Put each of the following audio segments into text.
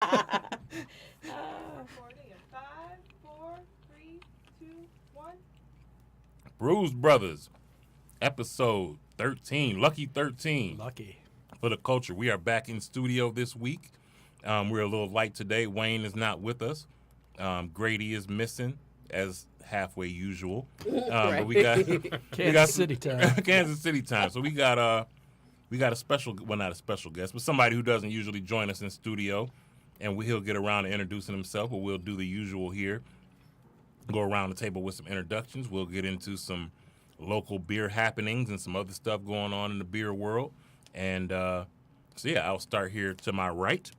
5, 4, 3, 2, 1. Brewz Brothers, episode 13, lucky 13. Lucky. For the culture. We are back in studio this week. We're a little light today. Wayne is not with us. Grady is missing, as halfway usual. But we got Kansas City time. Kansas City time. So we got a special, well, not a special guest, but somebody who doesn't usually join us in studio, and he'll get around to introducing himself. But we'll do the usual here. Go around the table with some introductions. We'll get into some local beer happenings and some other stuff going on in the beer world. And so yeah, I'll start here to my right.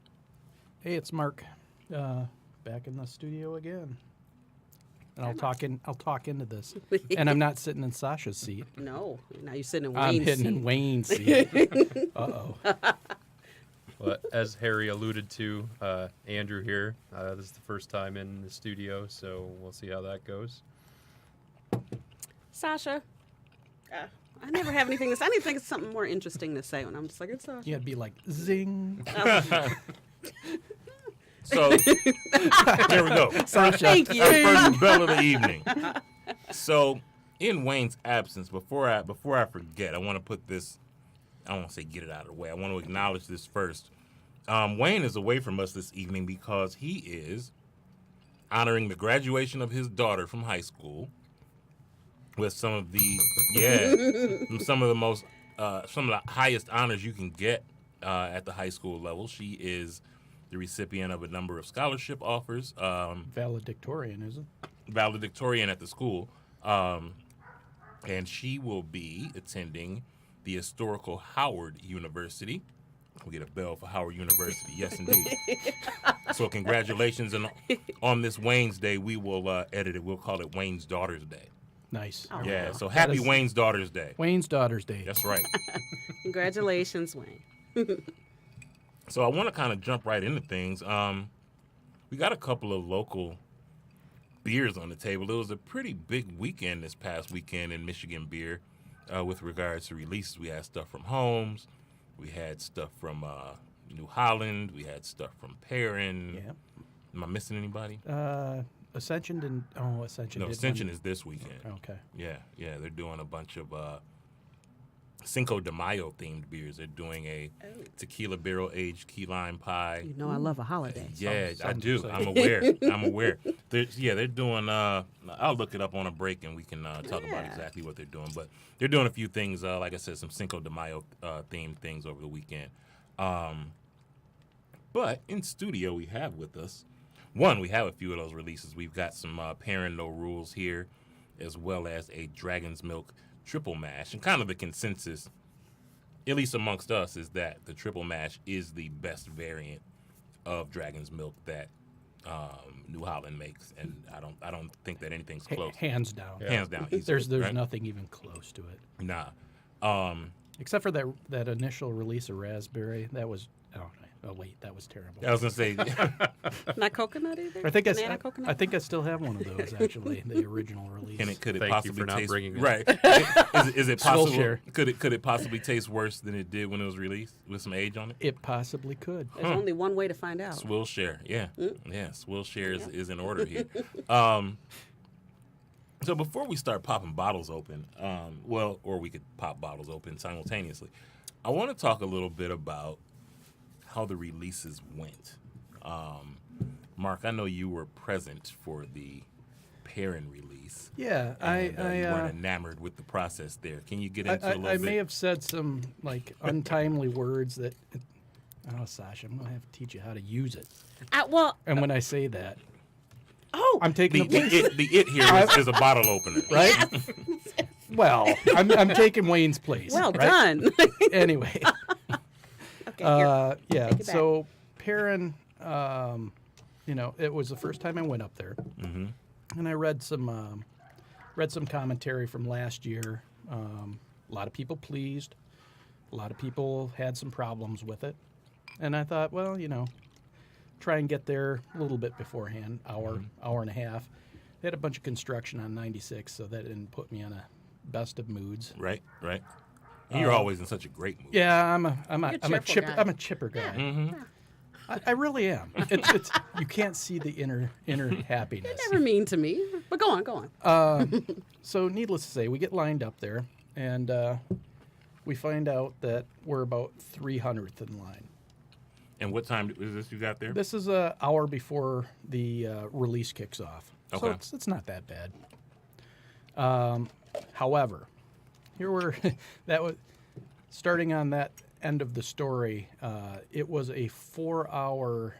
Hey, it's Mark, back in the studio again, and I'll talk into this. And I'm not sitting in Sasha's seat. No, now you're sitting in I'm Wayne's hitting seat. in Wayne's seat. Well, as Harry alluded to, Andrew here. This is the first time in the studio, so we'll see how that goes. Sasha. I never have anything to say. I need to think of something more interesting to say when I'm just like, it's Sasha. Yeah, it'd be like zing. So there we go. Sasha. Thank you. First bell of the evening. So in Wayne's absence, before I forget, I want to put this. I don't want to say get it out of the way. I want to acknowledge this first. Wayne is away from us this evening because he is honoring the graduation of his daughter from high school with some of the some of the highest honors you can get at the high school level. She is the recipient of a number of scholarship offers. Valedictorian, isn't it? Valedictorian at the school. And she will be attending the historical Howard University. We get a bell for Howard University. Yes, indeed. So congratulations. And on this Wayne's Day, we will edit it. We'll call it Wayne's Daughter's Day. Nice. Oh. Yeah, so happy Wayne's Daughter's Day. Wayne's Daughter's Day. That's right. Congratulations, Wayne. So I want to kind of jump right into things. We got a couple of local beers on the table. It was a pretty big weekend this past weekend in Michigan beer with regards to releases. We had stuff from Holmes. We had stuff from New Holland. We had stuff from Perrin. Yeah. Am I missing anybody? Ascension didn't. Oh, Ascension. No, did Ascension one. is this weekend. Okay. Yeah. They're doing a bunch of Cinco de Mayo themed beers. They're doing a tequila barrel aged key lime pie. You know I love a holiday. Yeah, I Sounds do. exciting. I'm aware. They're doing. I'll look it up on a break and we can talk about exactly what they're doing. But they're doing a few things. Like I said, some Cinco de Mayo themed things over the weekend. But in studio, we have with us. One, we have a few of those releases. We've got some Perrin No Rules here, as well as a Dragon's Milk Triple Mash. And kind of the consensus, at least amongst us, is that the Triple Mash is the best variant of Dragon's Milk that New Holland makes. And I don't think that anything's close. Hands down. Hands down. Easily, There's right? nothing even close to it. Nah. Except for that initial release of Raspberry. That was. Oh wait, that was terrible. I was gonna say. Not coconut either? I think Banana coconut? I think I still have one of those actually, the original release. Could it Thank possibly you for not taste bringing it. right? Is it Swill possible? share. Could it possibly taste worse than it did when it was released with some age on it? It possibly could. There's only one way to find out. Swill share, yeah, Swill share is in order here. So before we start popping bottles open, or we could pop bottles open simultaneously, I want to talk a little bit about how the releases went. Mark, I know you were present for the Perrin release. Yeah, And, you weren't enamored with the process there. Can you get into a little I bit? may have said some like untimely words that. Oh, Sasha, I'm gonna have to teach you how to use it. And when I say that, I'm taking the it here is a bottle opener. right. Well, I'm taking Wayne's place. Well right? done. Anyway. Okay, yeah. take it So Perrin, it was the first time I went up there, and I read some commentary from last year. A lot of people pleased, a lot of people had some problems with it, and I thought, well, try and get there a little bit beforehand, hour and a half. They had a bunch of construction on 96, so that didn't put me on a best of moods. Right. You're always in such a great mood. Yeah, I'm You're a a cheerful guy. chipper guy. Mm-hmm. I really am. It's you can't see the inner happiness. Never mean to me. But go on. So needless to say, we get lined up there, and we find out that we're about 300th in line. And what time is this you got there? This is an hour before the release kicks off. So Okay. it's not that bad. However, here we're that was starting on that end of the story. It was a 4-hour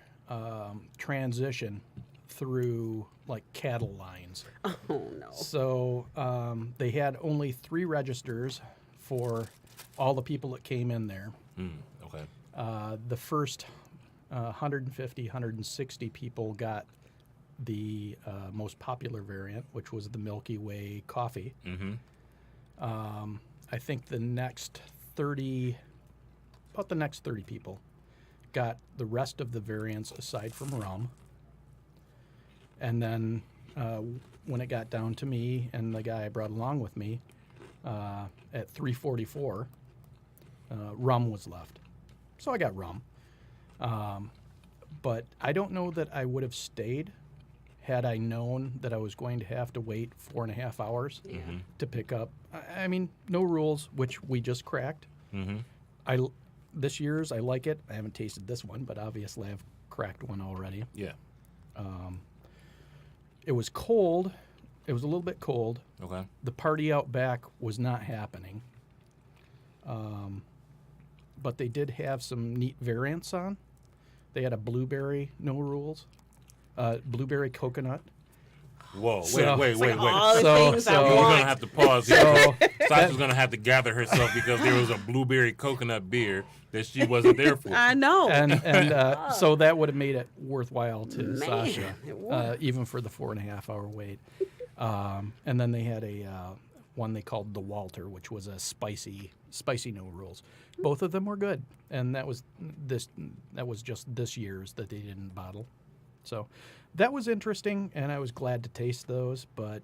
transition through like cattle lines. Oh no. So they had only 3 registers for all the people that came in there. Okay. The first 150, 160 people got the most popular variant, which was the Milky Way coffee. Mm-hmm. I think the next 30 people got the rest of the variants aside from rum. And then when it got down to me and the guy I brought along with me, at 3:44, rum was left. So I got rum. But I don't know that I would have stayed had I known that I was going to have to wait 4.5 hours to pick up. I mean, no rules, which we just cracked. Mm-hmm. This year's, I like it. I haven't tasted this one, but obviously I've cracked one already. Yeah. It was cold. It was a little bit cold. Okay. The party out back was not happening. But they did have some neat variants on. They had a blueberry, no rules. Blueberry coconut. Whoa, So- wait. all the So- things so- I We're want. gonna have to pause here. So Sasha's gonna have to gather herself because there was a blueberry coconut beer that she wasn't there for. I know. and so that would have made it worthwhile to Man, Sasha, it would. even for the 4.5 hour wait. And then they had a one they called the Walter, which was a spicy no rules. Both of them were good, and that was just this year's that they didn't bottle. So that was interesting, and I was glad to taste those. But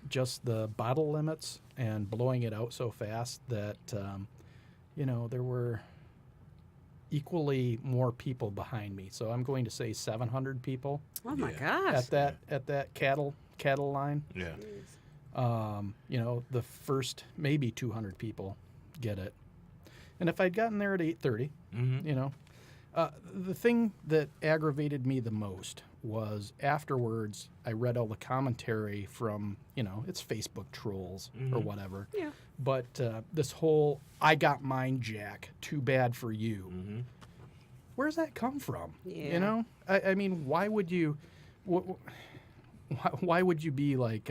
just the bottle limits and blowing it out so fast that there were equally more people behind me. So I'm going to say 700 people Oh my Yeah. gosh. at that cattle line. Yeah. The first maybe 200 people get it. And if I'd gotten there at 8:30, Mm-hmm. the thing that aggravated me the most was afterwards I read all the commentary from, it's Facebook trolls or whatever. Yeah. But this whole, I got mine, Jack, too bad for you. Mm-hmm. Where's that come from? Yeah. I mean, why would you why would you be like,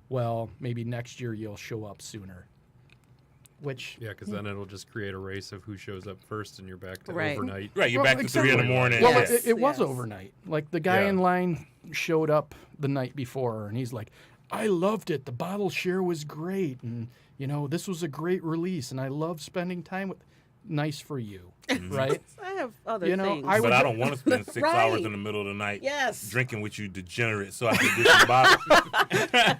well, maybe next year you'll show up sooner? Which, Yeah, because then it'll just create a race of who shows up first, and you're back to Right. overnight. Right, you're Well, back to 3 in the exactly. morning. well, Yes. it was yes. overnight. Like the guy Yeah. in line showed up the night before, and he's like, I loved it. The bottle share was great, and this was a great release, and I love spending time with. Nice for you, right? I have other You know, things. I But would- I don't want to spend 6 hours Right. in the middle of the night Yes. drinking with you degenerate so I can get some bottles.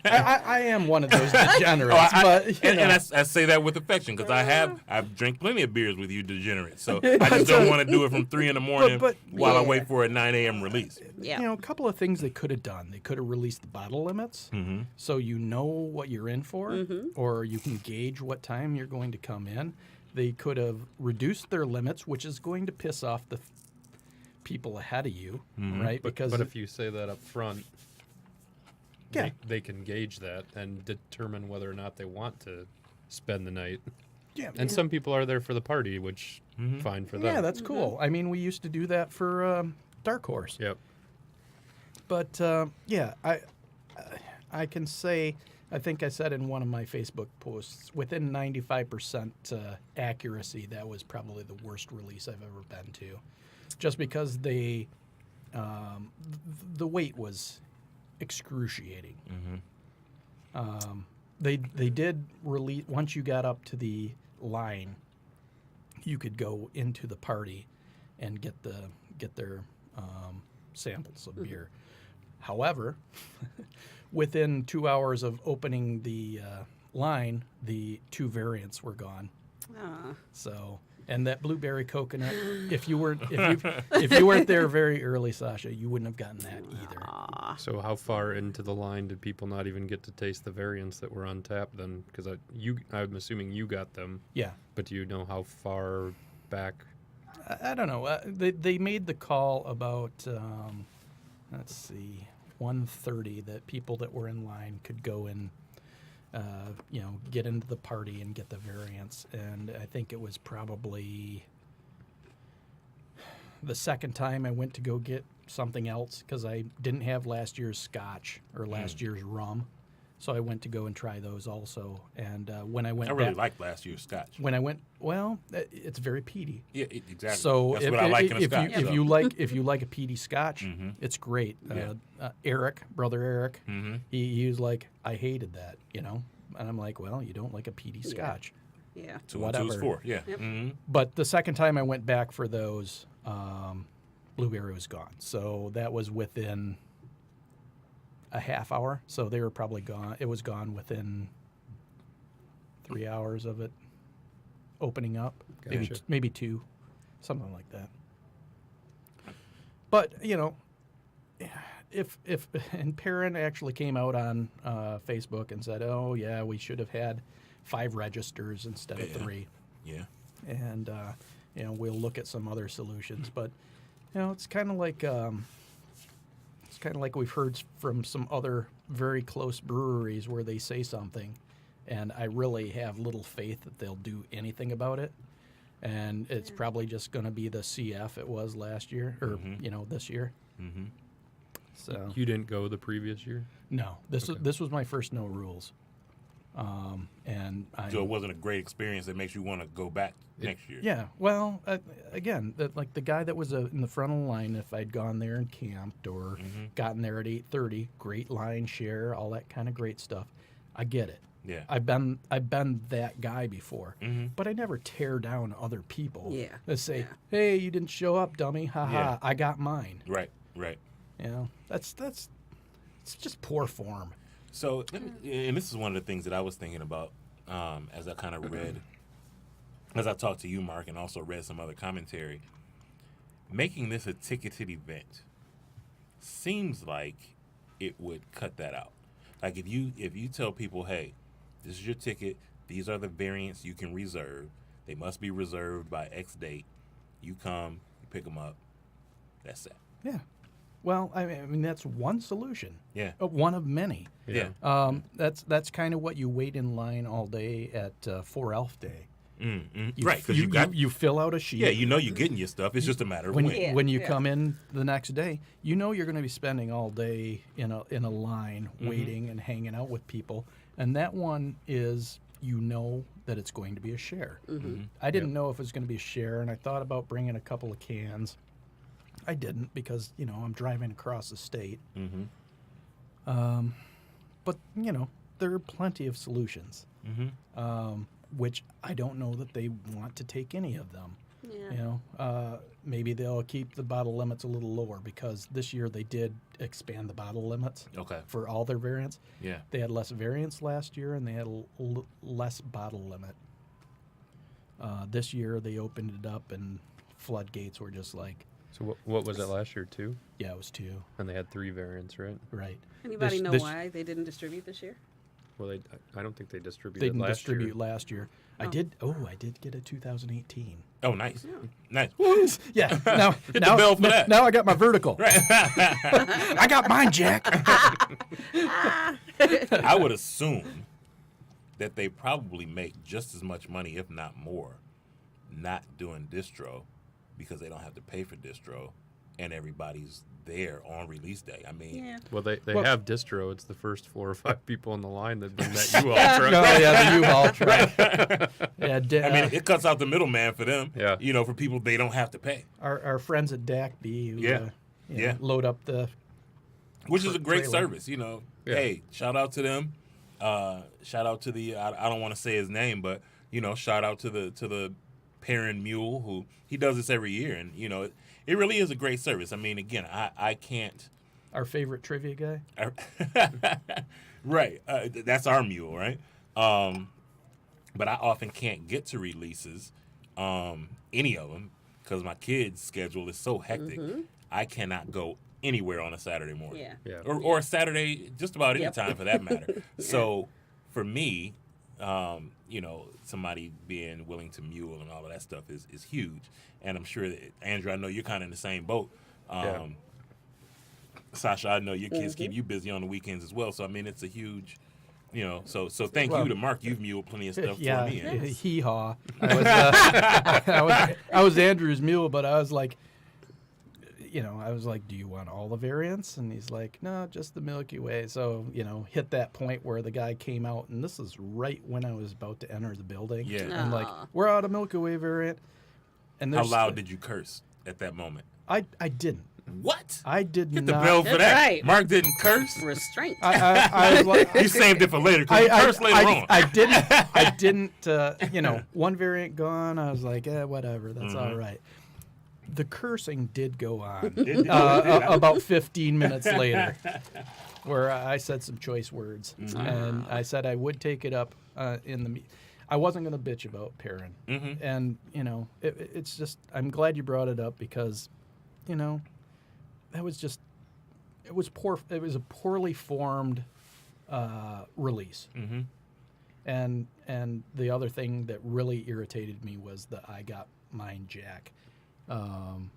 I am one of those degenerates, but and I say that with affection because I've drank plenty of beers with you degenerates. So I just don't want to do it from 3 in the morning but- while I Yeah. wait for a 9 a.m. release. Yeah. a couple of things they could have done. They could have released the bottle limits, so you know what you're in for, or you can gauge what time you're going to come in. They could have reduced their limits, which is going to piss off the people ahead of you, right? But if you say that up front, Yeah. they can gauge that and determine whether or not they want to spend the night. yeah, And some people are there for the party, which fine for them. yeah, that's cool. I mean, we used to do that for Dark Horse. Yep. But I can say, I think I said in one of my Facebook posts, within 95% accuracy, that was probably the worst release I've ever been to, just because the wait was excruciating. They did release once you got up to the line, you could go into the party and get their samples of beer. However, within 2 hours of opening the line, the 2 variants were gone. Ah, So And that blueberry coconut, if you weren't there very early, Sasha, you wouldn't have gotten that either. So how far into the line did people not even get to taste the variants that were on tap then? Because I'm assuming you got them. Yeah. But do you know how far back? I don't know. They made the call about, let's see, 1:30 that people that were in line could go and, get into the party and get the variants. And I think it was probably the second time I went to go get something else because I didn't have last year's scotch or last year's rum. So I went to go and try those also. And when I went I really back, liked last year's scotch. when I went, it's very peaty. Yeah, exactly. So That's what I like in a scotch. if you like a peaty scotch, it's great. Eric, brother Eric, he was like, I hated that, and I'm like, well, you don't like a peaty scotch. Yeah. 2 and 2 is 4. Yeah. Yep. But the second time I went back for those, blueberry was gone. So that was within a half hour. So they were probably gone. It was gone within 3 hours of it opening up. Gotcha. Maybe 2, something like that. But, if and Perrin actually came out on Facebook and said, oh, yeah, we should have had 5 registers instead of 3. Yeah. And, we'll look at some other solutions. But, it's kind of like we've heard from some other very close breweries where they say something, and I really have little faith that they'll do anything about it. And it's probably just going to be the CF it was last year, or, this year. Mm-hmm. So You didn't go the previous year? no, this was my first no rules. And So it wasn't a great experience that makes you want to go back next year. yeah, well, again, like the guy that was in the front of the line, if I'd gone there and camped or gotten there at 8:30, great line share, all that kind of great stuff. I get it. Yeah. I've been that guy before, but I never tear down other people. Yeah. That say, Yeah. "Hey, you didn't show up, dummy! Ha ha! Yeah. I got mine." Right. That's it's just poor form. So, and this is one of the things that I was thinking about as I kind of read, as I talked to you, Mark, and also read some other commentary. Making this a ticketed event seems like it would cut that out. Like if you tell people, hey, this is your ticket, these are the variants you can reserve. They must be reserved by X date. You come, you pick them up. That's it. Yeah. Well, I mean that's one solution. Yeah. One of many. Yeah. That's kind of what you wait in line all day at 4 Elf Day. Right, because you fill out a sheet. yeah, you're getting your stuff. It's just a matter of when. Yeah. When you come in the next day, you're going to be spending all day in a line waiting and hanging out with people, and that one is that it's going to be a share. I didn't know if it was going to be a share, and I thought about bringing a couple of cans. I didn't because I'm driving across the state. But there are plenty of solutions. Which I don't know that they want to take any of them. Yeah. Maybe they'll keep the bottle limits a little lower because this year they did expand the bottle limits for all their variants. Yeah. They had less variants last year and they had less bottle limit. This year they opened it up and floodgates were just like. So what was it last year, 2? Yeah, it was 2. And they had 3 variants, right? Right. Anybody know this- why they didn't distribute this year? Well, I don't think they They distributed didn't last distribute year. last year. I did get a 2018. Oh, nice. Nice. Yeah. Now, the bell for that. Now I got my vertical. I got mine, Jack. I would assume that they probably make just as much money, if not more, not doing distro because they don't have to pay for distro and everybody's there on release day. I mean, Yeah. Well, they Well- have distro. It's the first 4 or 5 people in the line that bring that U-Haul truck. Oh, yeah, the U-Haul truck. Yeah, I mean, it cuts out the middleman for them. Yeah. For people they don't have to pay, our friends at DACB who Yeah. load up the which is a great trailer. service. Hey, shout out to them. Shout out to the I don't want to say his name, but shout out to the Perrin Mule who he does this every year, and it really is a great service. I mean, again, I can't. our favorite trivia guy. Right. That's our mule, right? But I often can't get to releases any of them because my kids' schedule is so hectic. I cannot go anywhere on a Saturday morning. Yeah. Or a Saturday, just about any Yep. time for that matter. So for me, somebody being willing to mule and all of that stuff is huge. And I'm sure that, Andrew, I know you're kind of in the same boat. Sasha, I know your kids keep you busy on the weekends as well. So, I mean, it's a huge, so thank you to Mark. You've muled plenty of stuff Yeah, for me. And hee-haw. I was Andrew's mule, but I was like, I was like, do you want all the variants? And he's like, no, just the Milky Way. So, hit that point where the guy came out, and this is right when I was about to enter the building. Yeah. And like, we're out of Milky Way variant. And how loud did you curse at that moment? I didn't. What? I did Get not. the bell for That's that. right. Mark didn't curse. Restraint. I was like, You saved it for later because you cursed later on. I didn't, one variant gone. I was like, whatever, that's all right. The cursing did go on about 15 minutes later, where I said some choice words, and I said I would take it up in the. I wasn't going to bitch about Perrin, and it's just I'm glad you brought it up because, that was just it was poor. It was a poorly formed release, and the other thing that really irritated me was the I got mine Jack. Of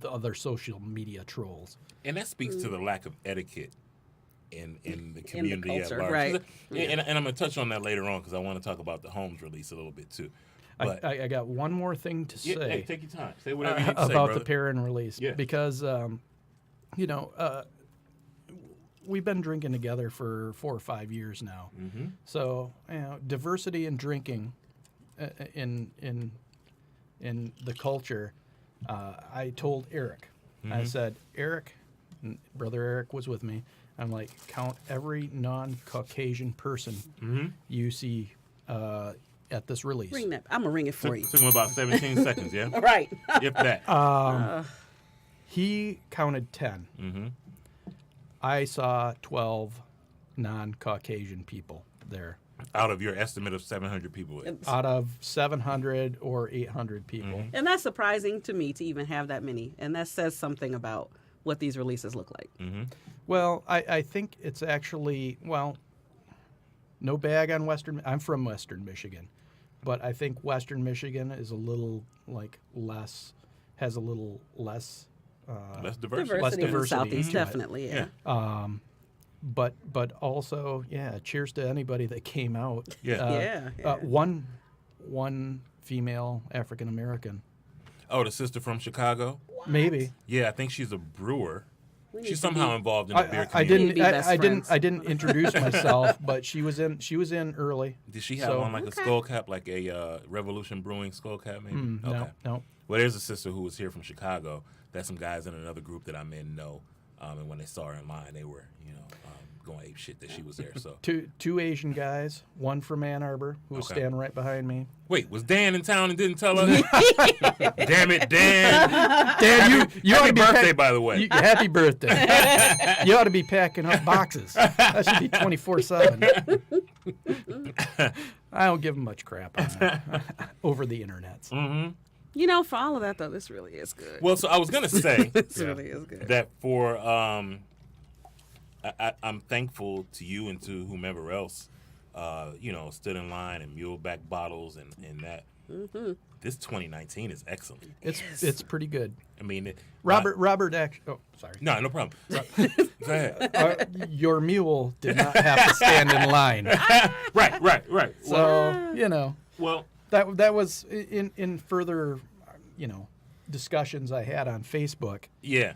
the other social media trolls. And that speaks to the lack of etiquette in the community culture, at large. right. And I'm going to touch on that later on because I want to talk about the Holmes release a little bit too. But I got one more thing to say hey, take your time. Say whatever you need to say, about brother. the Perrin release. Yeah. Because, we've been drinking together for 4 or 5 years now. So, diversity in drinking in the culture, I told Eric, I said, Eric, and Brother Eric was with me, I'm like, count every non-Caucasian person you see at this release. Ring that. I'm going to ring it for you. Took him about 17 seconds, yeah? Right. If that. He counted 10. I saw 12 non-Caucasian people there. Out of your estimate of 700 people. Out of 700 or 800 people. And that's surprising to me to even have that many. And that says something about what these releases look like. Well, I think it's actually, no bag on I'm from Western Michigan, but I think Western Michigan is a little has a little less. Less diversity. Less Diversity in the diversity Southeast, into it. definitely, yeah. But also, cheers to anybody that came out. Yeah. One female African American. Oh, the sister from Chicago? Maybe. Yeah, I think she's a brewer. We need She's to somehow be- involved in the beer I community. be best friends. I didn't introduce myself, but she was in early. Did she have So- on like a skull cap, like a Revolution Brewing skull cap, maybe? No. Well, there's a sister who was here from Chicago that some guys in another group that I'm in know. And when they saw her in line, they were, going ape shit that she was there. So Two Asian guys, one from Ann Arbor, who was standing right behind me. wait, was Dan in town and didn't tell us? Damn it, Dan! Dan, you ought Happy to be birthday, by the way. happy birthday. You ought to be packing up boxes. That should be 24/7. I don't give him much crap on that over the internet. For all of that, though, this really is good. Well, so I was gonna say This really is good. that for I'm thankful to you and to whomever else, stood in line and muled back bottles and that. This 2019 is excellent. It's pretty good. I mean, Robert actually. Oh, sorry. no problem. Go ahead. Your mule did not have to stand in line. Right. So Well, that was in further discussions I had on Facebook. yeah.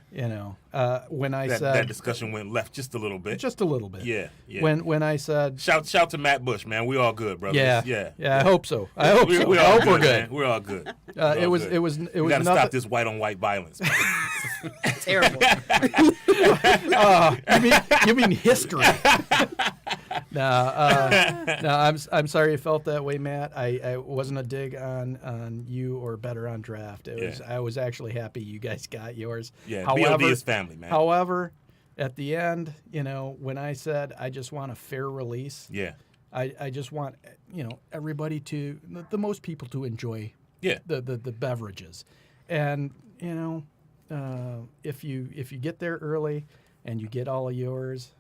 When I That said discussion went left just a little bit. just a little bit. Yeah. When I said Shout to Matt Bush, man. We all good, brothers. yeah. I hope so. I hope so. We I all hope we're good. man. We're all good. It was We gotta nothing. stop this white on white violence. Terrible. You mean history? No, I'm sorry you felt that way, Matt. I wasn't a dig on you or Better on Draft. I was actually happy you guys got yours. Yeah, However, BOD is family, man. However, at the end, when I said I just want a fair release, Yeah. I just want everybody to the most people to enjoy the beverages, and if you get there early and you get all of yours,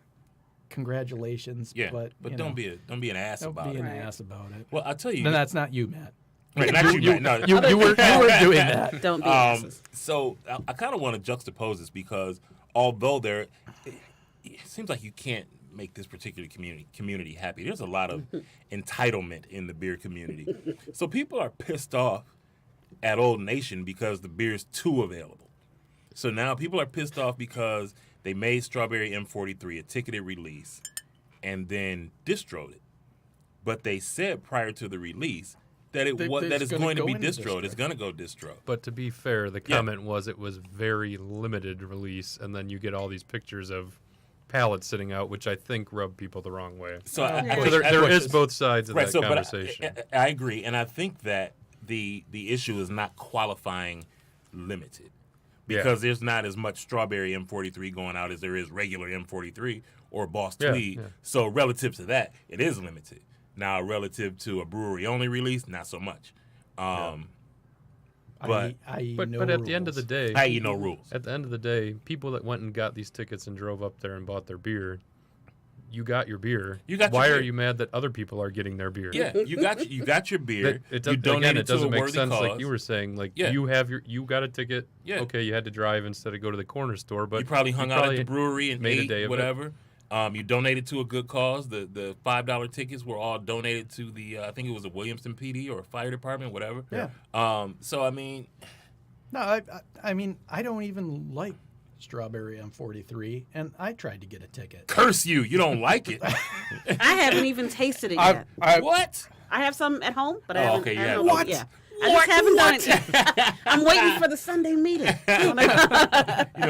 congratulations. Yeah, but don't be an ass about it. Don't be an ass about it. Well, I'll tell you. Then that's not you, Matt. Right, not you, Matt. No, You were doing that. Don't be asses. So I kind of want to juxtapose this because although it seems like you can't make this particular community happy, there's a lot of entitlement in the beer community. So people are pissed off at Old Nation because the beer is too available. So now people are pissed off because they made Strawberry M43 a ticketed release and then distroed it. But they said prior to the release that it's going to be distroed. It's going to go distro. But to be fair, the comment was it was very limited release, and then you get all these pictures of pallets sitting out, which I think rub people the wrong way. So there is both sides of that but conversation. I agree, and I think that the issue is not qualifying limited. Because there's not as much Strawberry M43 going out as there is regular M43 or Boss Tweed. Yeah. So relative to that, it is limited. Now, relative to a brewery-only release, not so much. But at the end of the day, I.e. no rules. At the end of the day, people that went and got these tickets and drove up there and bought their beer, you got your beer. Why are you mad that other people are getting their beer? Yeah, you got your beer. It donated doesn't to a make worthy sense, cause. like you were saying. Like you got a ticket. Yeah. Okay, you had to drive instead of go to the corner store, but you probably hung out at the brewery and made a ate day of whatever. You donated to a good cause. The $5 tickets were all donated to the I think it was the Williamston PD or fire department, whatever. Yeah. So I mean, no, I mean I don't even like Strawberry M43, and I tried to get a ticket. Curse you! You don't like it. I haven't even tasted it yet. What? I have some at home, but I haven't. Okay, I yeah. don't- What? Yeah. I just haven't done it yet. I'm waiting for the Sunday meeting. You know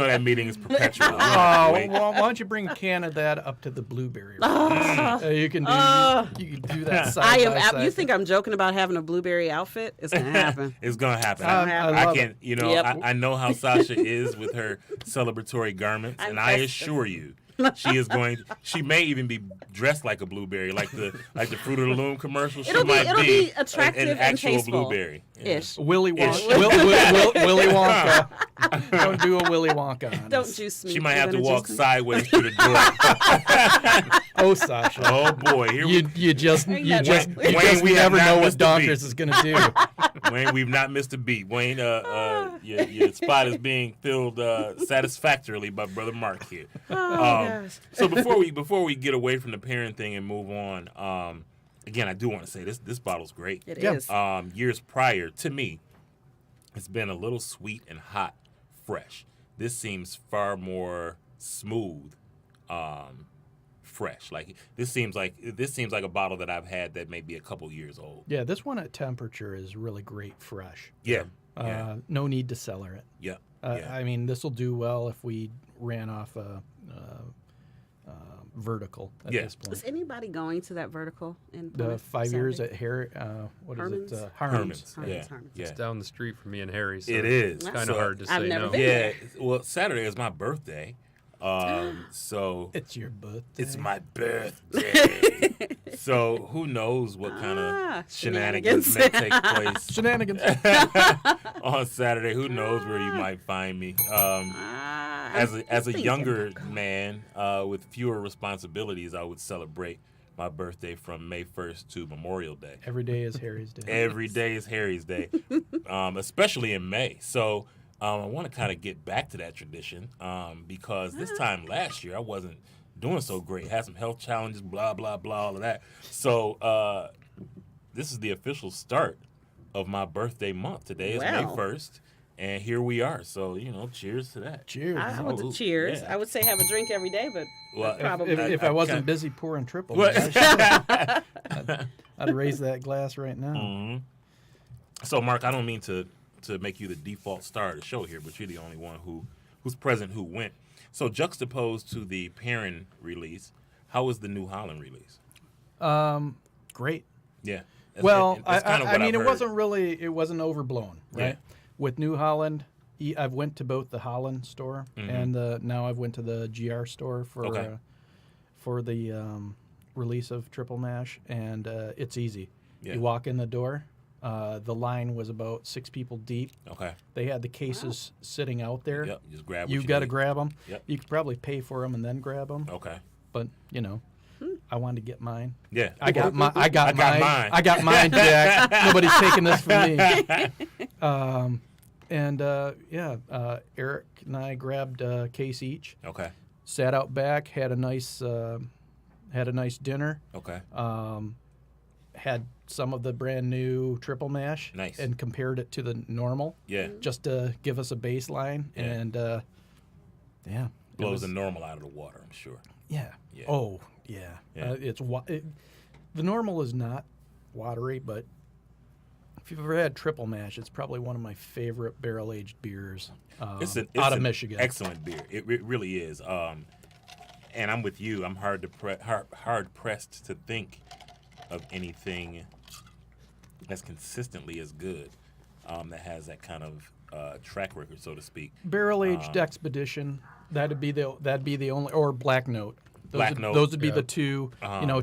that meeting is perpetual. Oh, Wait. well, why don't you bring a can of that up to the blueberry? You can do that side I by am. side. You think I'm joking about having a blueberry outfit? It's gonna happen. It's gonna happen. I I love can. it. You know, Yep. I know how Sasha is with her celebratory garments, and I assure you, she is going. She may even be dressed like a blueberry, like the Fruit of the Loom commercial. It'll be attractive an and actual tasteful. blueberry. Ish. Willy Wonka. Willy Wonka. Don't do a Willy Wonka on Don't us. juice me. She might You're have to gonna walk juice me? sideways through the door. Oh, Sasha. Oh boy, here we You just Wayne, we we have never not know what missed a beat. Donkers is going to do. Wayne, we've not missed a beat. Wayne, your spot is being filled satisfactorily by Brother Mark here. Gosh. So before we get away from the parent thing and move on, again, I do want to say this bottle's great. It Yeah. is. Years prior, to me, it's been a little sweet and hot, fresh. This seems far more smooth, fresh. Like this seems like a bottle that I've had that may be a couple years old. Yeah, this one at temperature is really great fresh. Yeah. No need to cellar it. Yeah. I mean, this will do well if we ran off a vertical at Yeah. this point. Is anybody going to that vertical in The Plymouth 5 years Saturday? at Harry, what Herman's? is it? Herman's. Harmons. Yeah. Herman's. Yeah. It's down the street from me and Harry. So It is. It's kind So of hard to I've say never no. been. Yeah. Well, Saturday is my birthday. So It's your birthday. it's my birthday. So who knows what kind of shenanigans may take place Shenanigans. on Saturday? Who knows where you might find me? As a younger man with fewer responsibilities, I would celebrate my birthday from May 1st to Memorial Day. Every day is Harry's day. Every day is Harry's Day, especially in May. So I want to kind of get back to that tradition because this time last year I wasn't doing so great. Had some health challenges, blah, blah, blah, all of that. So this is the official start of my birthday month. Today is May Wow. 1st, and here we are. So, cheers to that. Cheers. I would Oh, cheers. yeah. I would say have a drink every day, but Well, Probably. If I wasn't busy pouring triples, What? I'd raise that glass right now. Mhm. So, Mark, I don't mean to make you the default star of the show here, but you're the only one who's present who went. So, juxtaposed to the Perrin release, how was the New Holland release? Great. Yeah. Well, That's kinda what I mean, I've it heard. wasn't overblown, right? Yeah. With New Holland, I've went to both the Holland store Mhm. and now I've went to the GR store for Okay. for the release of Triple Mash, and it's easy. Yeah. You walk in the door. The line was about 6 people deep. Okay. They had the cases sitting out there. Yep. Just grab. You what got to need. grab them. Yep. You could probably pay for them and then grab them. Okay. But I wanted to get mine. Yeah. I got mine. I got mine. I got mine, Jack. Nobody's taking this from me. Eric and I grabbed a case each. Okay. Sat out back, had a nice dinner. Okay. Had some of the brand new Triple Mash. Nice. And compared it to the normal. Yeah. Just to give us a baseline. Yeah. And it Blows was- the normal out of the water, I'm sure. Yeah. Yeah. Oh, yeah. Yeah. The normal is not watery, but if you've ever had Triple Mash, it's probably one of my favorite barrel-aged beers It's out of an Michigan. Excellent beer. It really is. And I'm with you. I'm hard pressed to think of anything that's consistently as good, that has that kind of track record, so to speak. Barrel-aged Expedition, that'd be the only, or Black Note. Those would be the two.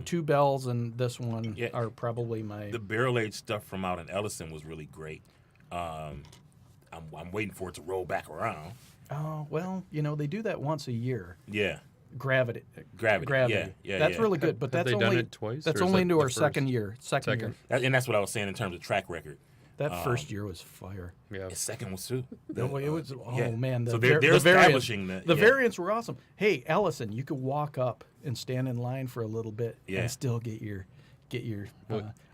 Two Bells and this one are probably my. The barrel-aged stuff from out in Ellison was really great. I'm waiting for it to roll back around. Oh well, they do that once a year. Yeah. Gravity. Yeah. That's really good, but Have that's they done only it twice, That's or is only that into the our first? second year. Second year. And that's what I was saying in terms of track record. That first year was fire. Yeah. The second was too. Man. So they're establishing the the variants were awesome. Hey, Ellison, you could walk up and stand in line for a little bit Yeah. and still get your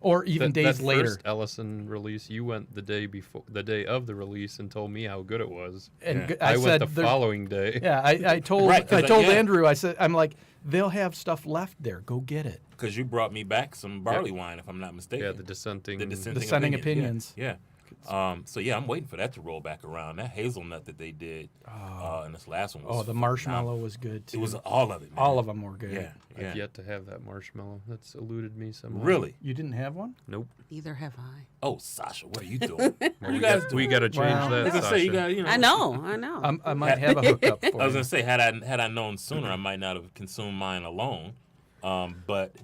or even days that later. First Ellison release, you went the day of the release, and told me how good it was. And Yeah. I I said went the there's- following day. Yeah, I told Right, 'cause Andrew. I'm like, they'll have stuff left there. Go get it. Because you brought me back some barley wine, if I'm not mistaken. Yeah, the dissenting. Dissenting opinions. Yeah. So I'm waiting for that to roll back around. That hazelnut that they did in this last one was Oh, the marshmallow was good too. It was all of it. Man. all of them were good. Yeah. I've yet to have that marshmallow. That's eluded me somehow. Really? You didn't have one? Nope. Neither have I. Oh, Sasha, what are you doing? Well, you guys we got to change Wow. I that. was gonna say you got. I know. I might have a hookup for I was you. gonna say had I known sooner, I might not have consumed mine alone. But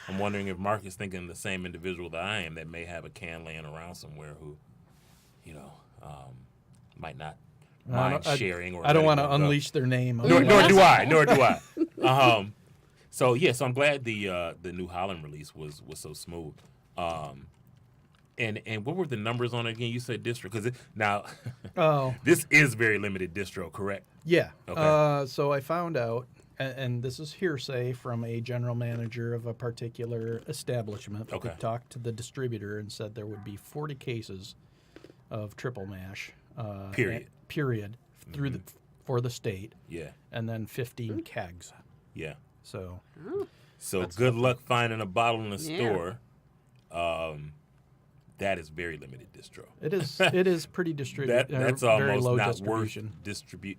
I'm wondering if Mark is thinking the same individual that I am, that may have a can laying around somewhere who, might not mind sharing. Or I don't want want to unleash their name. Nor do I. Nor do I. So I'm glad the New Holland release was so smooth. And what were the numbers on it again? You said distro, because now Oh, this is very limited distro, correct? yeah. Okay. So I found out, and this is hearsay from a general manager of a particular establishment. Okay. Who talked to the distributor and said there would be 40 cases of Triple Mash. Period. Period. For the state, Yeah, and then 15 kegs. yeah. So So good luck finding a bottle in the Yeah. store. That is very limited distro. it is pretty distributed. That's very almost low not distribution.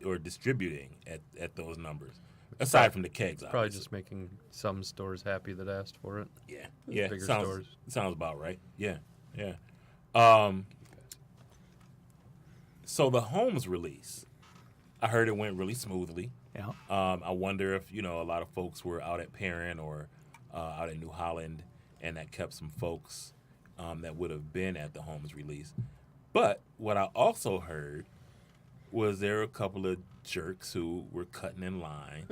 worth distributing at those numbers. Aside from the kegs, Probably obviously. just making some stores happy that asked for it. Yeah. bigger Sounds stores. about right. Yeah. So the Holmes release, I heard it went really smoothly. Yeah. I wonder if a lot of folks were out at Perrin or out in New Holland, and that kept some folks that would have been at the Holmes release. But what I also heard was there were a couple of jerks who were cutting in line.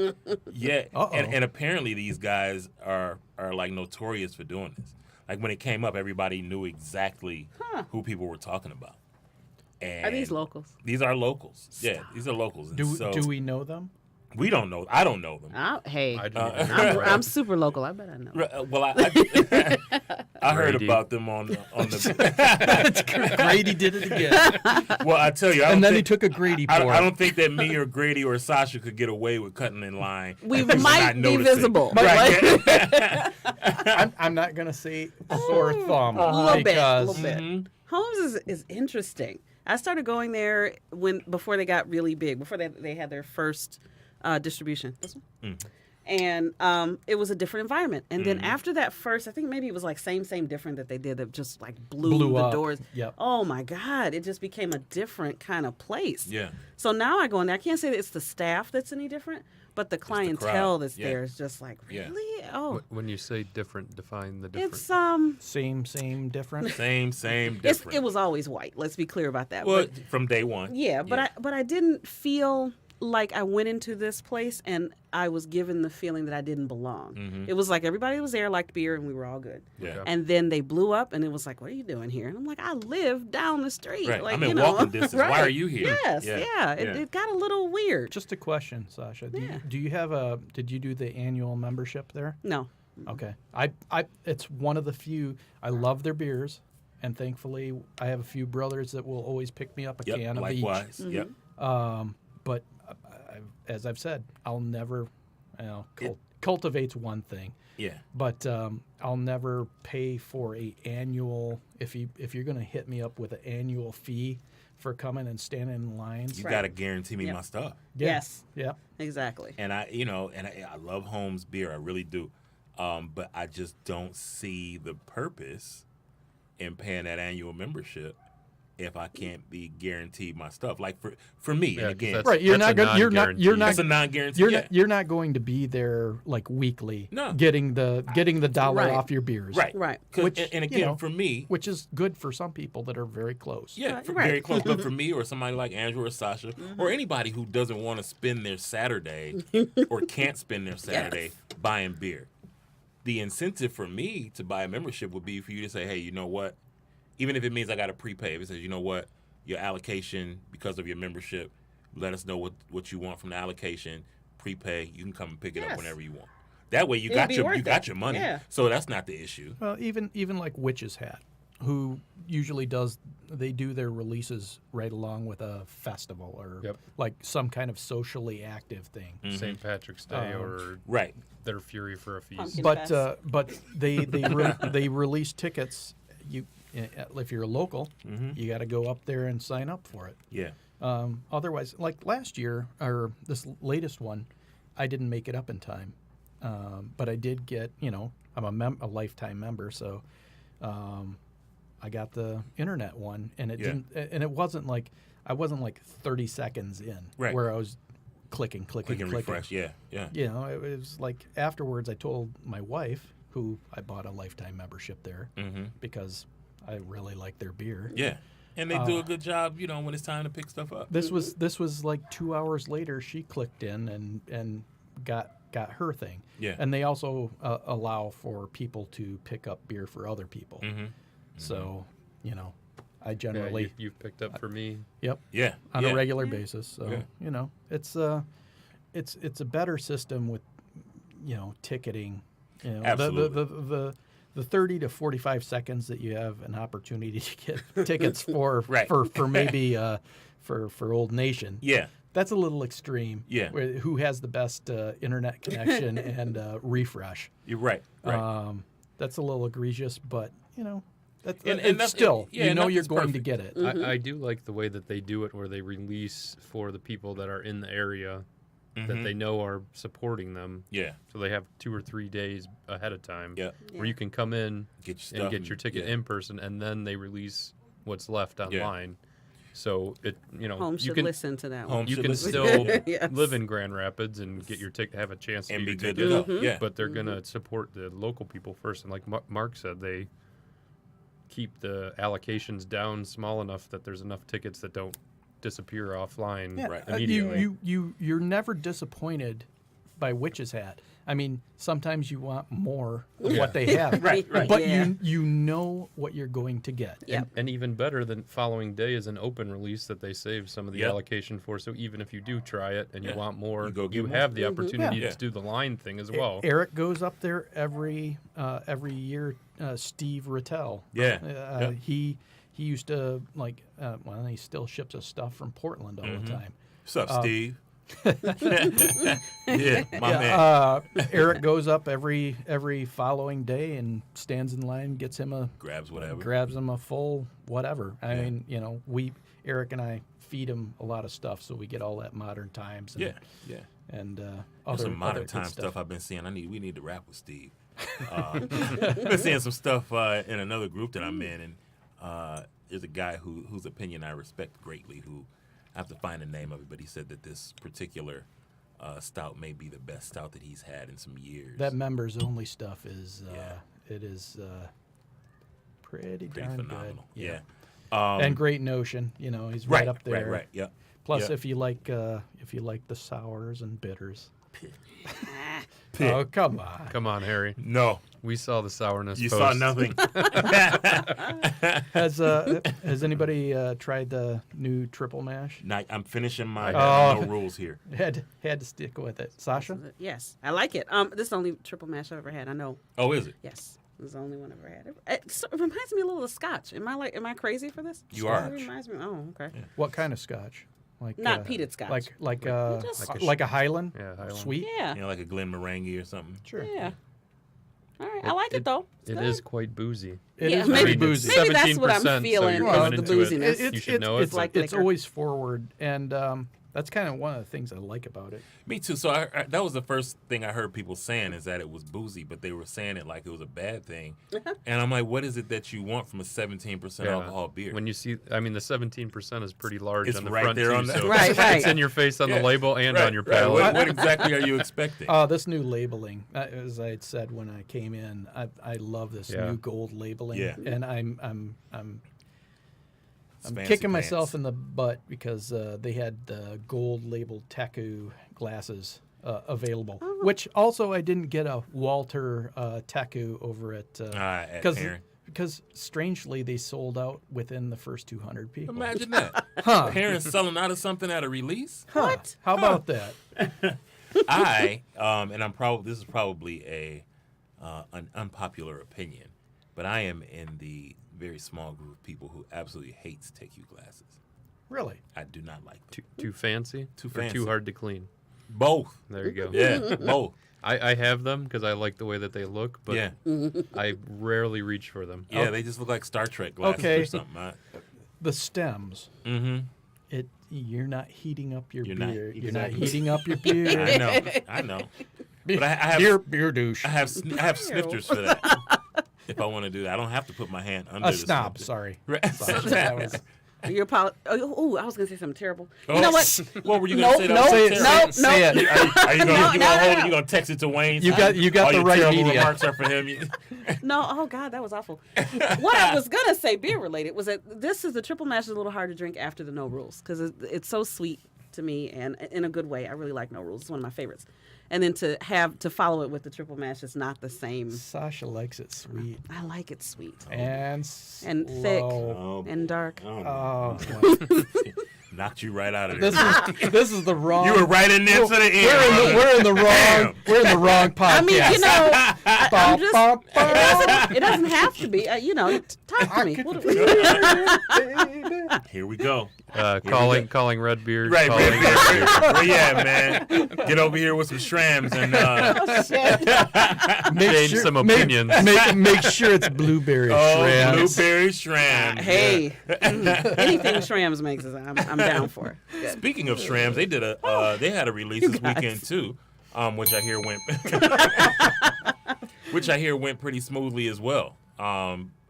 Yeah, Uh-oh. and apparently these guys are like notorious for doing this. Like when it came up, everybody knew exactly who people were talking about. And Are these locals? These are locals. Yeah, these are locals. And Do we know them? We don't know. I don't know them. Hey, I do. I'm super local. I bet I know. Well, I heard Grady. about them on the. Grady did it again. Well, I tell you, I And don't then he think, took a Grady I pour. don't think that me or Grady or Sasha could get away with cutting in line. We and people might not be noticing. visible. Right. yeah. I'm not going to say sore thumb. A little bit. because Holmes is interesting. I started going there before they got really big, before they had their first distribution. This one? And it was a different environment. And then after that first, I think maybe it was like same, different that they did that just like blew the up. doors. Yep. Oh my God. It just became a different kind of place. Yeah. So now I go in there. I can't say that it's the staff that's any different, but the clientele that's Yeah. there is just like, Yeah. really? Oh, When you say different, define the different. it's Same, different. Same, it's, different. it was always white. Let's be clear about that. well, But, from day one. yeah, but I didn't feel like I went into this place and I was given the feeling that I didn't belong. It was like everybody was there, liked beer, and we were all good. Yeah. And then they blew up, and it was like, "What are you doing here?" And I'm like, "I live down the street. Right. Like, I'm in you know, walking distance. right. Why are you here? Yes, Yeah. yeah. It got a little weird. Just a question, Sasha. Yeah. Do you have a? Did you do the annual membership there? No. Okay. I it's one of the few. I love their beers, and thankfully I have a few brothers that will always pick me up a Yep. can of Likewise. Mm-hmm. Yep. each. But as I've said, I'll never. Cultivate's one thing, Yeah. but I'll never pay for a annual. If you're going to hit me up with an annual fee for coming and standing in lines, You Right. got to guarantee me Yep. my stuff. yeah, Yes. yeah. Exactly. And I love Holmes beer. I really do. But I just don't see the purpose in paying that annual membership if I can't be guaranteed my stuff. Like for me, Yeah, and 'cause again, that's- Right, you're that's not a gonna- you're not- you're non-guarantee. not- that's a non-guarantee. You're not going to be there like weekly, No. getting the dollar Right. off your beers, Right. Right. 'Cause- Which, and you again, know, for me, which is good for some people that are very close. yeah, Right, for right. very close. But for me or somebody like Andrew or Sasha or anybody who doesn't want to spend their Saturday or can't spend their Saturday buying beer, the incentive for me to buy a membership would be for you to say, hey, you know what? Even if it means I got to prepay, if it says, you know what? Your allocation, because of your membership, let us know what you want from the allocation, prepay, you can come and pick it up Yes. whenever you want. That way you It'd got be your worth it. money. Yeah. So that's not the issue. Well, even like Witch's Hat, who usually they do their releases right along with a festival or Yep. like some kind of socially active thing. St. Patrick's Day or Right. their Fury for a Feast. Pumpkin But Fest. but they release tickets. If you're a local, you got to go up there and sign up for it. Yeah. Otherwise, like last year or this latest one, I didn't make it up in time, but I did get. I'm a lifetime member, so I got the internet one, and it Yeah. didn't. And it wasn't like I wasn't like 30 seconds in Right. where I was clicking. Click and refresh. Yeah. Yeah. It was like afterwards. I told my wife, who I bought a lifetime membership there because I really like their beer. Yeah. And they do a good job, when it's time to pick stuff up. This was like 2 hours later. She clicked in and got her thing. Yeah. And they also allow for people to pick up beer for other people. So I Yeah, generally you've picked up for me. yep Yeah. on yeah. a regular basis. So Yeah. it's a better system with ticketing. Absolutely. The 30 to 45 seconds that you have an opportunity to get tickets for Right. for maybe for Old Nation. Yeah. That's a little extreme. Yeah. Who has the best internet connection and refresh? You're right. Right. That's a little egregious, but that's And and that's- still yeah, you and know you're that's going to perfect. get it. I do like the way that they do it, where they release for the people that are in the area that they know are supporting them. yeah. So they have 2 or 3 days ahead of time Yeah. where you can come in Get your stuff and get your ticket yeah. in person, and then they release what's left Yeah. online. So Home you should can listen to that Home one. you should can listen. still Yes. live in Grand Rapids and get your ticket, have a chance to And get be your good ticket. to go. Yeah. But they're gonna support the local people first, and like Mark said, they keep the allocations down small enough that there's enough tickets that don't disappear offline Right. immediately. You're never disappointed by Witch's Hat. I mean, sometimes you want more of what they have, Right, right. But Yeah. you know what you're going to get. Yep. And even better, the following day is an open release that they save some of the Yep. allocation for. So even if you do try it and Yeah. you want more, You go get you more. have the opportunity Yeah. to do the line thing as well. Eric goes up there every year. Steve Rattel. Yeah. Yep. He used to he still ships us stuff from Portland all the time. What's up, Steve? Yeah, my man. Eric goes up every following day and stands in line, Grabs whatever. grabs him a full whatever. I Yeah. mean, Eric and I feed them a lot of stuff, so we get all that modern times. And, Yeah. And There's other some modern other good time stuff I've been seeing. We need to rap with Steve. Been seeing some stuff in another group that I'm in, and there's a guy whose opinion I respect greatly. Who I have to find the name of it, but he said that this particular stout may be the best stout that he's had in some years. That members only stuff is Yeah. it is pretty Pretty darn phenomenal. good. Yeah. And great notion. He's right up there. Right. Yeah. Plus, Yeah. if you like the sours and bitters. Pit. Oh, come on. Come on, Harry. No, We saw the sourness. you post. saw nothing. Has anybody tried the new triple mash? I'm finishing my Oh. no rules here. Had to stick with it. Sasha? Yes, I like it. This is the only triple mash I've ever had. I know. Oh, is it? Yes, this is the only one I've ever had. It reminds me a little of Scotch. Am I crazy for this? You are. It reminds me. Oh, okay. Yeah. What kind of Scotch? Like Not peated Scotch. Like Just- like a Highland? Yeah, Highland. Sweet? Yeah. You know, like a Glenmorangie or something. Sure. Yeah. All right. I like it though. It's It good. is quite boozy. It Yeah, is maybe- very boozy. maybe that's what I'm 17%, so feeling, you're was coming the into it. booziness. You should know it. It's like it's liquor. always forward, and that's kind of one of the things I like about it. Me too. So that was the first thing I heard people saying is that it was boozy, but they were saying it like it was a bad thing. And I'm like, what is it that you want from a 17% Yeah. alcohol beer? When you see, I mean, the 17% is pretty large It's on the right front there too, on the- so Right, right. it's in your face on Yeah. the label and Right, on your right. palate. What exactly are you expecting? This new labeling, as I had said when I came in, I love this Yeah. new gold labeling, Yeah. and I'm It's fancy kicking myself pants. in the butt because they had the gold labeled Teku glasses available, which also I didn't get a Walter Teku over at Aaron. because strangely they sold out within the first 200 people. Imagine that. Huh. Parents selling out of something at a release. Huh. What? How about that? This is probably an unpopular opinion, but I am in the very small group of people who absolutely hates TQ glasses. Really? I do not like them. Too fancy? Too Or fancy. too hard to clean? Both. There you go. Yeah, both. I have them because I like the way that they look, but Yeah. I rarely reach for them. Yeah, they just look like Star Trek glasses Okay. or something. The stems. Mm-hmm. You're not heating up your You're not- beer. You're exactly. not heating up your beer. I know. But I have beer douche. I have snifters for that. If I want to do that, I don't have to put my hand under A the snob. snifter. Sorry. Right. Sasha, that was- You're oh, I was gonna say something terrible. Oh, You know what? What were you gonna say? That was Say it. terrible? Say it. Are you gonna, No, you no, gonna hold no. it? You gonna text it to Wayne? You got All the your right terrible media. remarks are for him. No, oh God, that was awful. What I was gonna say, beer related, was that the triple mash is a little hard to drink after the No Rules because it's so sweet to me, and in a good way. I really like No Rules. It's one of my favorites. And then to follow it with the triple mash is not the same. Sasha likes it sweet I like it sweet and and thick slow. and dark. Oh, Knocked you right out of there. this is the wrong. You were right in there to the end. We're in the wrong. We're in the wrong podcast. I mean, you know, I'm just. Ba, ba, ba. It doesn't have to be. Talk to me. Here we go. Calling red beard. Right, calling man. Where you at, man? Get over here with some shrams and Change some opinions. Make sure it's blueberry shrams. blueberry shrams. Hey, anything Shrams makes is I'm down for. Good. Speaking of shrams, they did they had a release this weekend too, which I hear went pretty smoothly as well.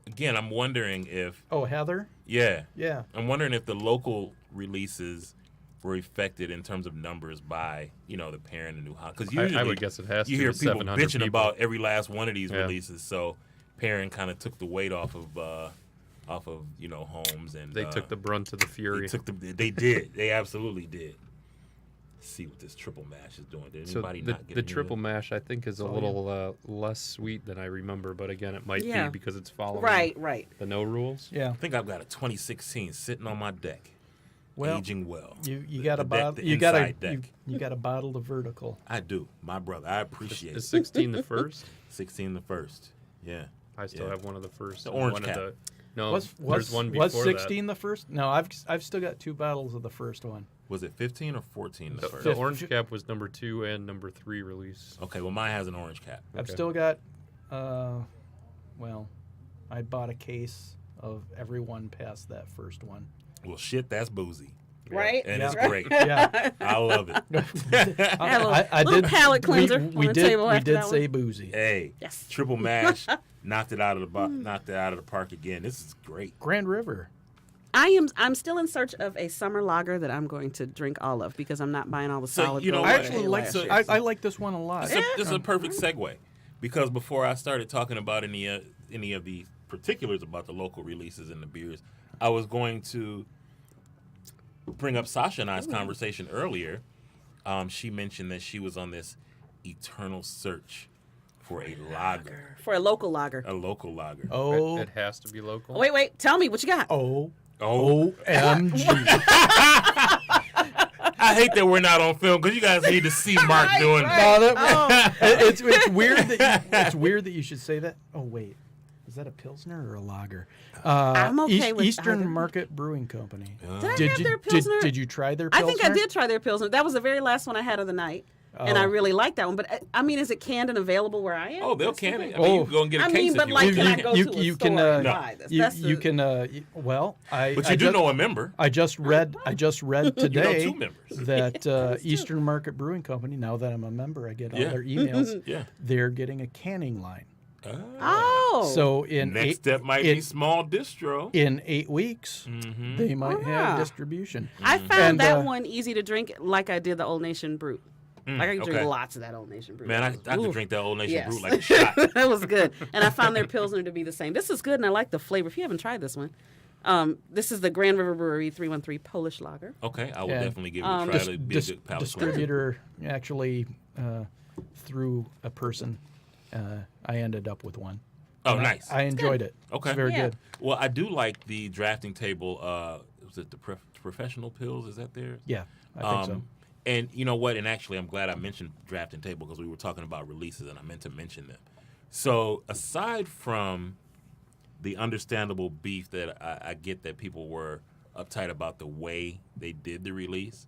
Again, I'm wondering if Oh, Heather. yeah, Yeah. I'm wondering if the local releases were affected in terms of numbers by the parent and new house, because usually I would guess it has you to. hear with people 700 bitching people. about every last one of these Yeah. releases. So parent kind of took the weight off of homes, and They took the brunt of the fury. they did. They absolutely did. See what this triple mash is doing. Did So anybody the not get the any of triple it? mash, I think, is a little less sweet than I remember, but again, it might Yeah. be because it's following Right. the No Rules. Yeah. I think I've got a 2016 sitting on my deck, Well, aging well. you got a The deck- bottle. the You got a inside deck. you got a bottle of vertical. I do, my brother. I appreciate Is it. 16 the first? 16 the first. Yeah. I still Yeah. have one of the first. The and orange one cap. Of the, no, Was there's one before 16 the first? No, I've still got 2 bottles of the first one. Was it 15 or 14 the that. first? The orange cap was number 2 and number 3 release. Okay, well mine has an orange cap. I've Okay. still got. Well, I bought a case of every one past that first one. Well, shit, that's boozy. Right? And it's Yeah. great. Yeah. I love it. Had a little palate cleanser on the table We after did that say one. boozy. Hey, Yes. triple mash, knocked it out of the park again. This is great. Grand River. I'm still in search of a summer lager that I'm going to drink all of because I'm not buying all the So, solid you know gold what? I that actually they like. last so- year. I like this one a lot. This is a perfect segue because before I started talking about any of the particulars about the local releases and the beers, I was going to bring up Sasha and I's conversation earlier. She mentioned that she was on this eternal search for a lager, For a local lager. a local lager. Oh, It has to be local. Wait. Tell me what you got. oh, Oh, OMG. I hate that we're not on film because you guys need to see Mark doing that. No, that- it's weird that you should say that. Oh wait, is that a pilsner or a lager? I'm okay with Eastern either. Market Brewing Company. Did I have their Pilsner? Did you try their I pilsner? think I did try their Pilsner. That was the very last one I had of the night. And I really liked that one. But, I mean, is it canned and available where I am? Oh, they'll That's the can thing. it. I mean, you can go and get a I case mean, if but you like, want. can I go to a store and No. buy this? You, That's you the- can. Well, I. But I you do just, know a member. I just read today two members. that Eastern Market Brewing Company. Now that I'm a member, I get all Yeah. their emails. Yeah. They're getting a canning line. Oh. So in Next step might be small distro. in 8 weeks, Mm-hmm. they might Ah. have distribution. I found And, that one easy to drink like I did the Old Nation Brew. Like I could okay. drink lots of that Old Nation Brew. Man, I That was- could oof. drink that Old Nation Yes. Brew like a shot. That was good. And I found their Pilsner to be the same. This is good, and I like the flavor. If you haven't tried this one, this is the Grand River Brewery 313 Polish Lager. Okay, I will Yeah. definitely give it a try. It'll be a good palate cleanser. Distributor actually through a person, I ended up with one. Oh, And nice. I enjoyed it. Okay. It's very Yeah. good. Well, I do like the drafting table. Was it the professional pills? Is that theirs? Yeah, I think so. And you know what? And actually, I'm glad I mentioned drafting table because we were talking about releases, and I meant to mention them. So, aside from the understandable beef that I get that people were uptight about the way they did the release,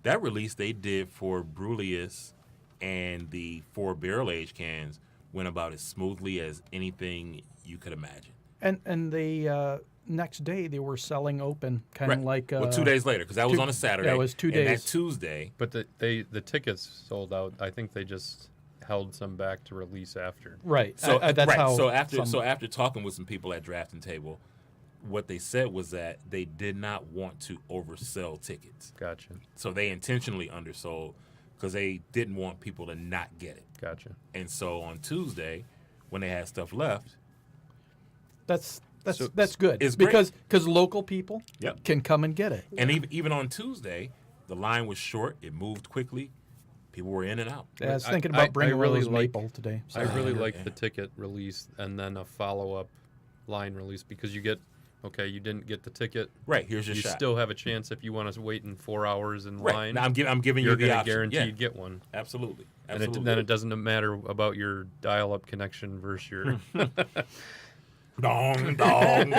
that release they did for Brewz and the 4 barrel-aged cans went about as smoothly as anything you could imagine. And they next day they were selling open, kind of Right. like. Well, 2 days later, because that was two- on a Saturday. that was 2 and days. that Tuesday. But the tickets sold out. I think they just held some back to release after. Right. So that's right. how. So after some- after talking with some people at drafting table, what they said was that they did not want to oversell tickets. Gotcha. So they intentionally undersold because they didn't want people to not get it. Gotcha. And so on Tuesday, when they had stuff left, that's So- good It's great. because local people Yep. can come and get it. and even on Tuesday, the line was short. It moved quickly. People were in and out. I was I- thinking I- about bringing I one of really those like- maple today. I really yeah, like yeah. the ticket release and then a follow-up line release because you get, okay, you didn't get the ticket. Right. Here's your You shot. still have a chance if you want to wait in 4 hours in right. line. Now I'm giving you're you the going to option. guarantee Yeah. get one. Absolutely. And Absolutely. then it doesn't matter about your dial-up connection versus your. Dong, dong, dong.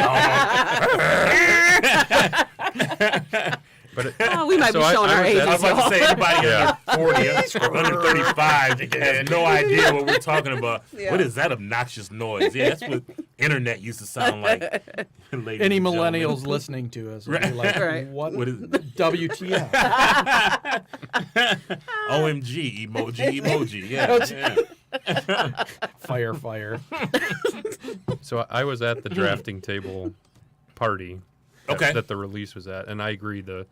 But Oh, we might So be I- showing I our was ages, I was about y'all. to say anybody Yeah. under 40 or under 35 has no idea what we're talking about. Yeah. What is that obnoxious noise? Yeah, that's what internet used to sound like. ladies Any and gentlemen. millennials listening to us would be like, Right. what is it? WTF? OMG, emoji. Yeah. Fire, fire. So I was at the drafting table party Okay. that the release was at, and I agree the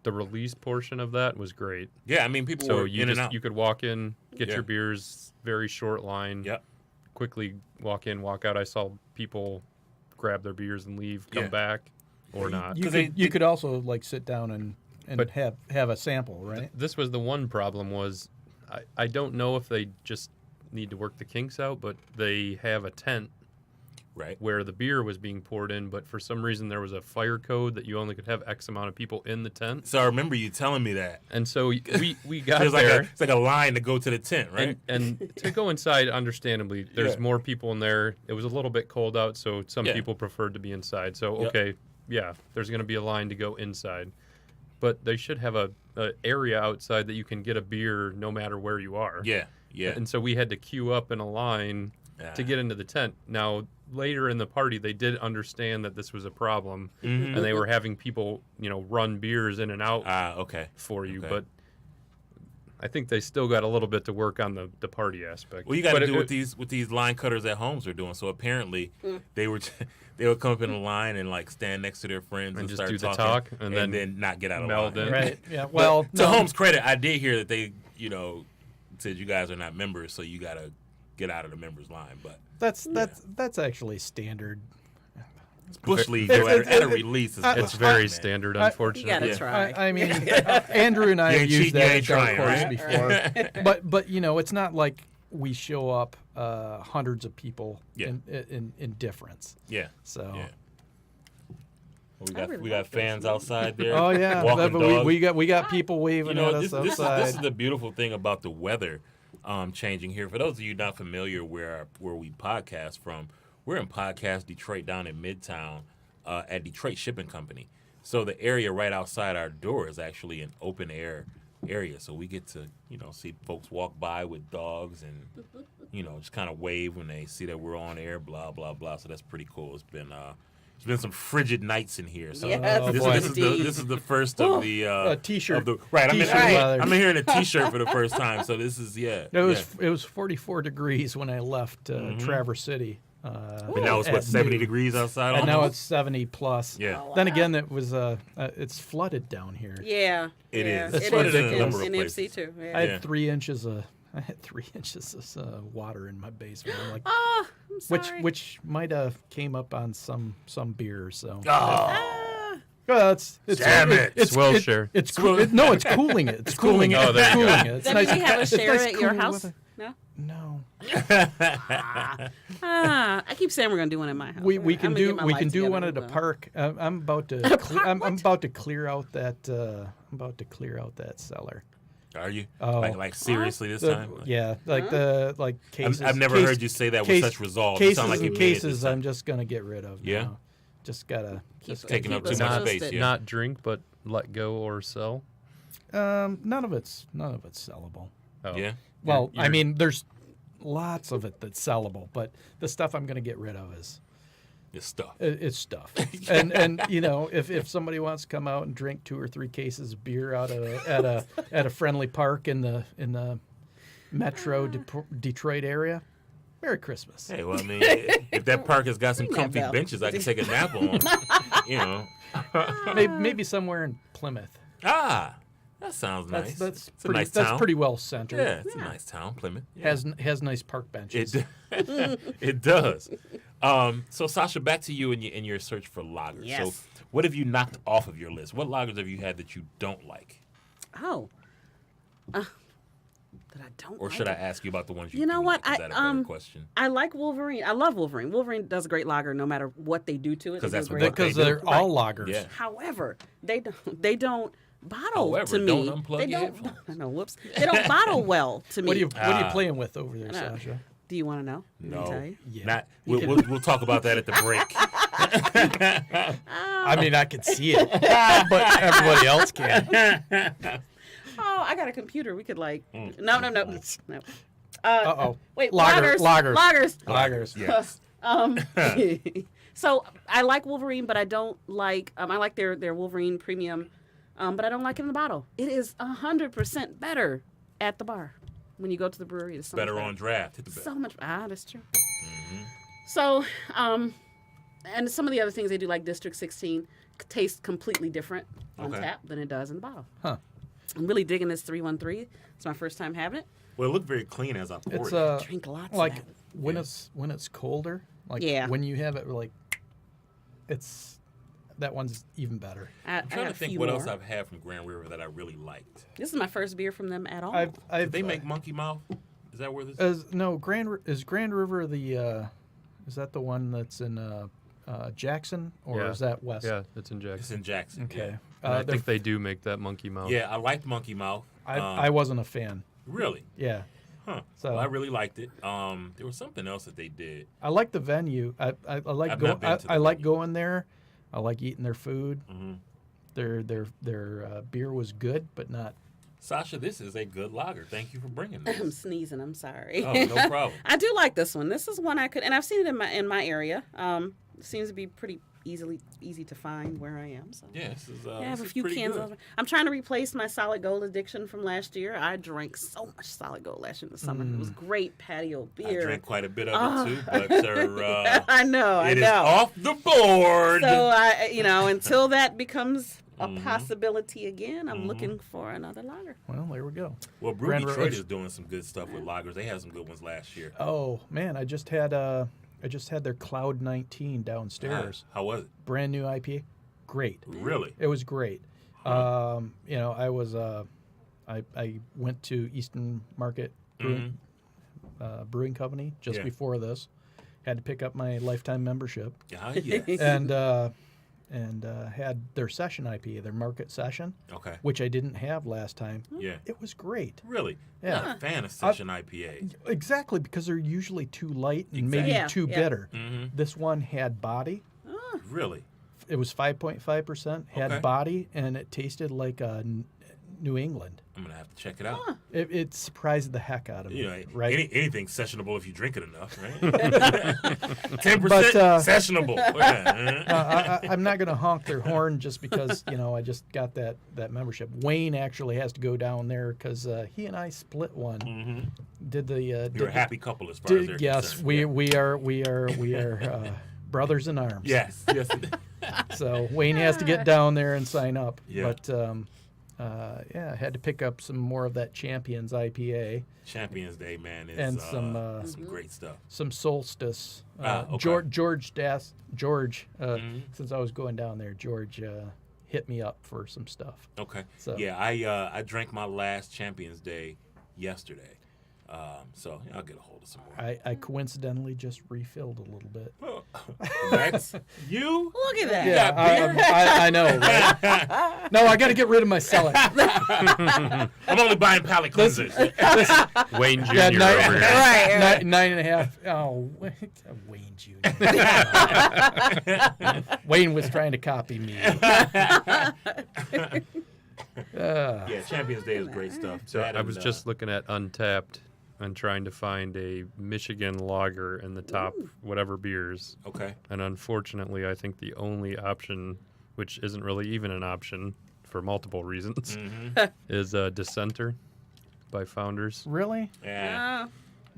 release portion of that was great. Yeah, I mean, people So were you in and just out. you could walk in, get Yeah. your beers, very short line. Yep. Quickly walk in, walk out. I saw people grab their beers and leave, come Yeah. back, or not. You 'Cause could, they- you could also like sit down and But- have a sample, right? This was the one problem was I don't know if they just need to work the kinks out, but they have a tent Right. where the beer was being poured in, but for some reason there was a fire code that you only could have X amount of people in the tent. So I remember you telling me that. And so we got There's there. it's like a line to go to the tent, right? And to go inside, understandably, there's Yeah. more people in there. It was a little bit cold out, so some Yeah. people preferred to be inside. So, Yep. okay, yeah, there's going to be a line to go inside. But they should have a area outside that you can get a beer no matter where you are. Yeah. Yeah. And so we had to queue up in a line to get into the tent. Now, later in the party, they did understand that this was a problem, Mhm. and they were having people, run beers in and out Okay. for you. Okay. But I think they still got a little bit to work on the party aspect. Well, you got to But do what these line cutters at homes are doing. So apparently, they would come up in a line and like stand next to their friends and just start do the talking, talk, and then not get out of meld line. in. Right. Yeah. But Well, to Home's credit, I did hear that they, said you guys are not members, so you got to get out of the members line. But that's actually standard. it's Bush League It's- at a release. Is It's fine, very man. standard, I- You unfortunately. gotta Yeah. try. I mean, Andrew and I You have ain't used cheating, you that ain't at Dark trying, Horse right? before, but it's not like we show up hundreds of people Yeah. in difference. Yeah. So. Yeah. Well, I really we got like this. fans outside there. Oh yeah, walking but dogs. we got people waving at us this outside. is the beautiful thing about the weather changing here. For those of you not familiar where we podcast from, we're in Podcast Detroit down in Midtown at Detroit Shipping Company. So the area right outside our door is actually an open air area. So we get to, see folks walk by with dogs and, just kind of wave when they see that we're on air, blah, blah, blah. So that's pretty cool. It's been some frigid nights in here. So Yes, this is the first of the T-shirt. of the, right. I'm in, T-shirt I'm, weather. I'm in here in a T-shirt for the first time. So this is It was 44 degrees when I left Traverse City. And now it's at 70 noon. degrees outside. And now almost? it's 70 plus. Yeah. Oh, Then wow. again, it's flooded down here. Yeah. It yeah. is. It's It flooded is in a number of in MC places. too. Yeah. I Yeah. had 3 inches of water in my basement. I'm like, Oh, I'm sorry. which might have came up on some beers. So. Oh, Ah. Well, it's Damn it. It's Swellshare. It's no, it's cooling it. It's cooling it. Oh, there It's you go. cooling it. It's Then nice. did you have a it's share nice at your cool house? weather. No. No. I keep saying we're gonna do one at my house. We I'm can gonna do get my we life can do together, one we at a will. park. I'm about to park? I'm What? about to clear out that cellar. are you Oh. like seriously this The- time? Like, yeah, like cases. I've never heard you say that with such resolve. It Cases sound like you and mean it this cases. time. I'm just gonna get rid of. Yeah? now. Just gotta. Keep taking up us too much posted. space, yeah. Not drink, but let go or sell. None of it's sellable. Oh. Yeah. Well, I You're- mean, there's lots of it that's sellable, but the stuff I'm gonna get rid of is. It's stuff. It's stuff, and if somebody wants to come out and drink 2 or 3 cases of beer out at a friendly park in the Metro Detroit area, Merry Christmas. Hey, well, I mean, if that park has got some Ring that comfy bell. benches, I can take a nap on. Maybe somewhere in Plymouth. Ah, that sounds nice. That's it's a pretty. nice That's town. pretty well centered. Yeah, it's a nice town, Plymouth. Yeah. Has nice park benches. It does. So Sasha, back to you in your search for lagers. Yes. So, what have you knocked off of your list? What lagers have you had that you don't like, Oh. That I don't. or like should I it. ask you about the ones you? You know do what? like? Is that a better question? I like Wolverine. I love Wolverine. Wolverine does a great lager no matter what they do to it. 'Cause They do that's a what great- they because do. they're all lagers. Yeah. However, they don't bottle However, to don't me. unplug They your don't. headphones. I know. Whoops. They don't bottle well to me. What are you Ah. playing with over there, No. Sasha? Do you want to know? Let me No, tell you. Yeah. not. We'll talk about that at the break. I mean, I can see it, but everybody else can. Oh, I got a computer. We could like. Mm. No. Uh-oh. Wait. Lagers. Lagers. Yes. So I like Wolverine, but I don't like. I like their Wolverine Premium, but I don't like it in the bottle. It is 100% better at the bar when you go to the brewery. It's so much Better on draft. Hit the bell. So much. That's true. So, and some of the other things they do, like District 16, taste completely different on Okay. tap than it does in the bottle. Huh. I'm really digging this 313. It's my first time having it. Well, it looked very clean as I poured It's it. Drink lots like of that. when it's colder. Like Yeah. when you have it, like that one's even better. I'm trying to think what else I've had from Grand River that I really liked. This is my first beer from them at all. I've Did they make Monkey Mouth? Is that where this? is Grand River the is that the one that's in Jackson or Yeah. is that West? Yeah, it's in Jackson. It's in Jackson. Okay. And I they're- think they do make that monkey mouth. Yeah, I liked Monkey Mouth. I wasn't a fan. Really? Yeah. Huh. So- Well, I really liked it. There was something else that they did. I like the venue. I like I've not been to the I like venue. going there. I like eating their food. Mhm. Their beer was good, but not Sasha, this is a good lager. Thank you for bringing I'm this. sneezing. I'm sorry. Oh, no problem. I do like this one. This is one I could, and I've seen it in my area. It seems to be pretty easy to find where I am. So. Yeah, this is. I have this a is few pretty cans good. of. I'm trying to replace my solid gold addiction from last year. I drank so much solid gold last year in the summer. It was great patio beer. I drank quite a bit of it too, but I know. it is off the board. So until that becomes a possibility again, I'm looking for another lager. Well, there we go. Well, Brew Grand Detroit Road. is doing some good stuff with lagers. They had some good ones last year. Oh man, I just had their Cloud 19 downstairs. How was it? Brand new IPA. Great. Really? It was great. I went to Eastern Market Brewing Company just before this. Had to pick up my lifetime membership, Ah, yes. and had their session IPA, their market session, Okay. which I didn't have last time. Yeah. It was great. Really? Yeah. I'm not a fan of session IPAs. Exactly, because they're usually too light and maybe Yeah, too yeah. bitter. Mm-hmm. This one had body. Really? It was 5.5%, had Okay. body, and it tasted like New England. I'm gonna have to check it out. It surprised the heck out of me, You know, right? anything's sessionable if you drink it enough, right? 10% But, sessionable. Yeah. I'm not going to honk their horn just because I just got that membership. Wayne actually has to go down there because he and I split one. Did the You're a happy couple as far as they're yes, concerned. we are brothers in arms. Yes. Yes. So Wayne has to get down there and sign up. Yeah. But I had to pick up some more of that Champions IPA, Champions Day, man, is And some great stuff. some Solstice. Okay. George, since I was going down there, George hit me up for some stuff. Okay. So- Yeah, I drank my last Champions Day yesterday. So I'll get a hold of some more. I coincidentally just refilled a little bit. That's you? Look at that. Yeah, I know. Right? No, I got to get rid of my cellar. I'm only buying palate cleansers. Wayne Jr. Yeah, over here. Right. 9.5. Oh, Wayne Jr. Wayne was trying to copy me. Yeah, Champions Day is great stuff. So That I was and, just looking at Untapped and trying to find a Michigan lager in the top whatever beers. okay. And unfortunately, I think the only option, which isn't really even an option for multiple reasons, is Dissenter by Founders. Really? Yeah.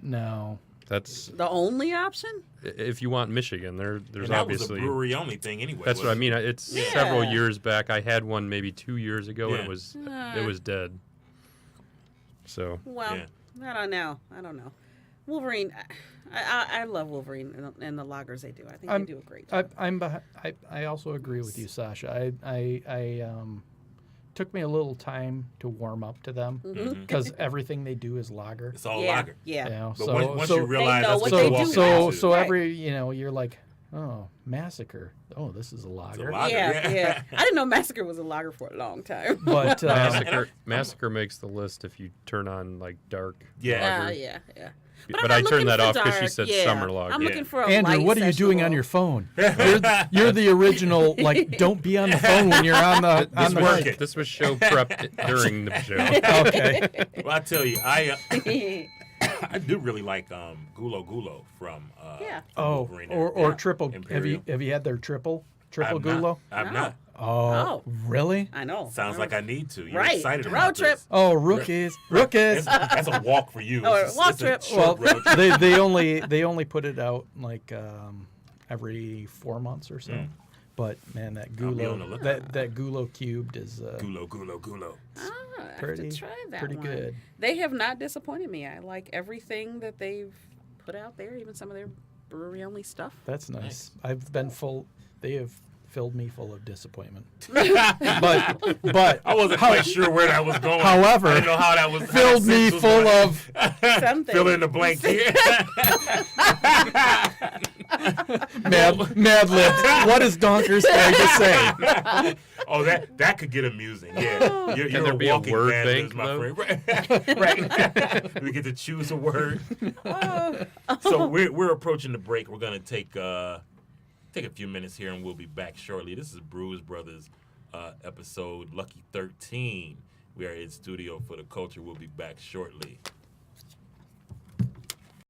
No. That's The only option? if you want Michigan. There's And that was a obviously brewery only thing anyway. that's what I wasn't mean. it? It's Yeah. several years back. I had one maybe 2 years ago, and Yeah. it was dead. So Well, Yeah. I don't know. Wolverine, I love Wolverine and the lagers they do. I think I'm- they do a great job. I also agree with you, Sasha. I took me a little time to warm up to them because everything they do is lager. It's all yeah, lager. yeah. You know, But so once so you realize know that's what what they you're do walking so into. so Right. every you're like, oh, Massacre. Oh, this is a lager. lager. Yeah. I didn't know Massacre was a lager for a long time. But Massacre makes the list if you turn on like dark. Yeah. lager. Yeah. But I'm I not turned looking that for off because she dark, said yeah. summer lager. I'm Yeah. looking for a Andrew, light what are you doing on sessionable. your phone? You're the original. Like, don't be on the phone when you're on the This on was, the mic. this was show prep during the show. Okay. Well, I tell you, I do really like Gulo Gulo from Yeah. Oh, Wolverine or and triple. Imperial. Have you had their triple I've gulo? not. I've No. not. Oh, Oh. really? I know. Sounds like I need to. You're Right. excited Road about trip. this. Oh, rookies. That's a walk for you. Oh, It's walk it's trip. A short Well, road trip. they only put it out like every 4 months or so. But man, that I'll be on the gulo lookout. that gulo cubed is Gulo Gulo Gulo. I have pretty to try that pretty one. good. They have not disappointed me. I like everything that they've put out there, even some of their brewery only stuff. That's nice. Nice. I've been full. They have filled me full of disappointment. but I wasn't quite sure where that was going. However, I didn't know how that was. filled me full of Something. Fill in the blank here. mad libs. What is Donkers trying to say? Oh, that could get amusing. Yeah, you're there a be a walking word Mad Libs, bank, my though? friend. Right. We get to choose a word. So we're approaching the break. We're gonna take a few minutes here, and we'll be back shortly. This is Brewz Brothers episode Lucky 13, We are in studio for the culture. We'll be back shortly.